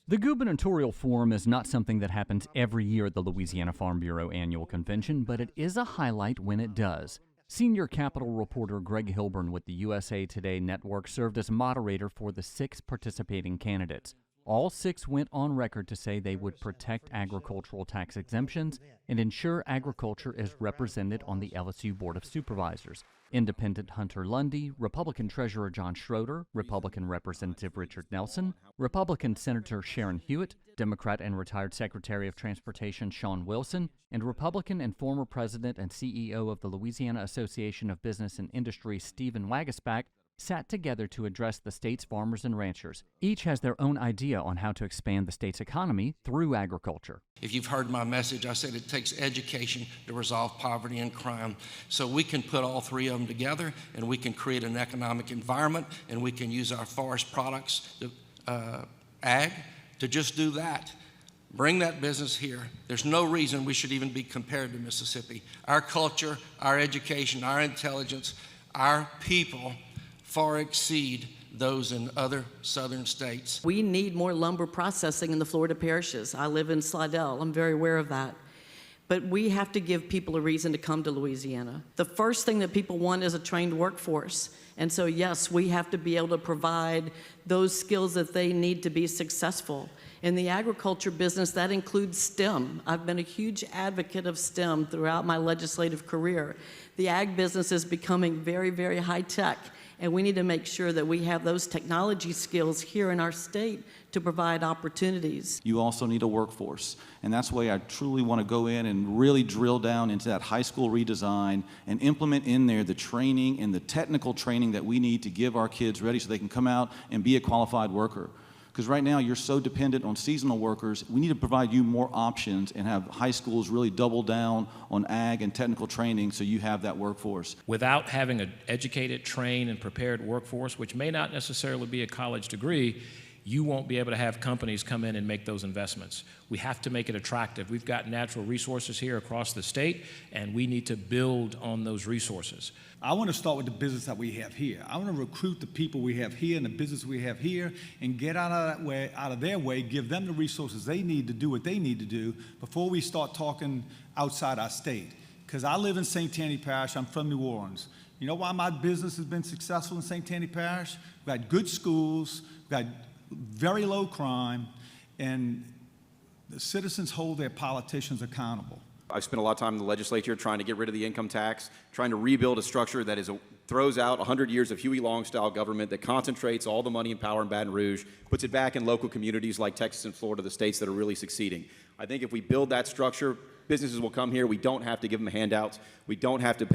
The Gubernatorial Forum is not something that happens every year at the Louisiana Farm Bureau Annual Convention, but it is a highlight when it does. Senior Capitol reporter Greg Hilburn with the USA Today Network served as moderator for the 6 participating candidates. All 6 went on record to say they would protect agricultural tax exemptions and ensure agriculture is represented on the LSU Board of Supervisors. Independent Hunter Lundy, Republican Treasurer John Schroeder, Republican Representative Richard Nelson, Republican Senator Sharon Hewitt, Democrat and retired Secretary of Transportation Shawn Wilson, and Republican and former President and CEO of the Louisiana Association of Business and Industry Stephen Waguespack sat together to address the state's farmers and ranchers. Each has their own idea on how to expand the state's economy through agriculture. If you've heard my message, I said it takes education to resolve poverty and crime. So we can put all 3 of them together and we can create an economic environment, and we can use our forest products, ag, to just do that. Bring that business here. There's no reason we should even be compared to Mississippi. Our culture, our education, our intelligence, our people far exceed those in other southern states. We need more lumber processing in the Florida parishes. I live in Slidell. I'm very aware of that. But we have to give people a reason to come to Louisiana. The first thing that people want is a trained workforce. And so, yes, we have to be able to provide those skills that they need to be successful. In the agriculture business, that includes STEM. I've been a huge advocate of STEM throughout my legislative career. The ag business is becoming very, very high tech. And we need to make sure that we have those technology skills here in our state to provide opportunities. You also need a workforce. And that's why I truly want to go in and really drill down into that high school redesign and implement in there the training and the technical training that we need to give our kids ready so they can come out and be a qualified worker. Because right now you're so dependent on seasonal workers. We need to provide you more options and have high schools really double down on ag and technical training so you have that workforce. Without having an educated, trained, and prepared workforce, which may not necessarily be a college degree, you won't be able to have companies come in and make those investments. We have to make it attractive. We've got natural resources here across the state, and we need to build on those resources. I want to start with the business that we have here. I want to recruit the people we have here and the business we have here and get out of their way, give them the resources they need to do what they need to do before we start talking outside our state. Because I live in St. Tammany Parish, I'm from New Orleans. You know why my business has been successful in St. Tammany Parish? We've got good schools, we've got very low crime, and the citizens hold their politicians accountable. I've spent a lot of time in the legislature trying to get rid of the income tax, trying to rebuild a structure that throws out 100 years of Huey Long-style government that concentrates all the money and power in Baton Rouge, puts it back in local communities like Texas and Florida, the states that are really succeeding. I think if we build that structure, businesses will come here. We don't have to give them handouts. We don't have to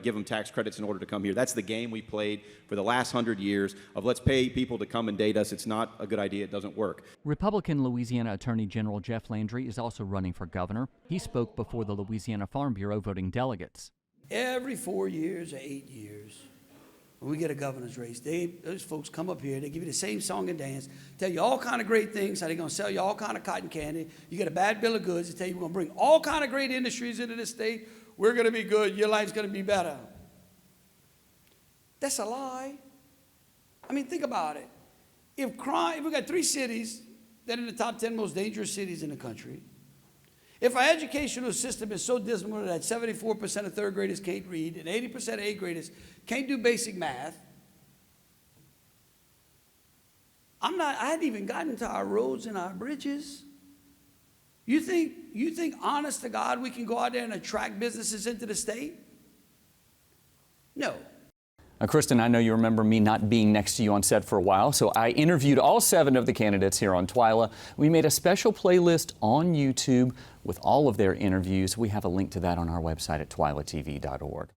give them tax credits in order to come here. That's the game we played for the last 100 years of let's pay people to come and date us. It's not a good idea. It doesn't work. Republican Louisiana Attorney General Jeff Landry is also running for governor. He spoke before the Louisiana Farm Bureau voting delegates. Every 4 years or 8 years, when we get a governor's race, those folks come up here, they give you the same song and dance, tell you all kind of great things, how they're going to sell you all kind of cotton candy. You get a bad bill of goods, they tell you we're going to bring all kind of great industries into this state. We're going to be good. Your life's going to be better. That's a lie. I mean, think about it. If we got 3 cities that are in the top 10 most dangerous cities in the country, if our educational system is so dismal that 74% of third graders can't read and 80% of eighth graders can't do basic math, I hadn't even gotten to our roads and our bridges. You think honest to God we can go out there and attract businesses into the state? No. Kristen, I know you remember me not being next to you on set for a while, so I interviewed all 7 of the candidates here on Twyla. We made a special playlist on YouTube with all of their interviews. We have a link to that on our website at twylatv.org.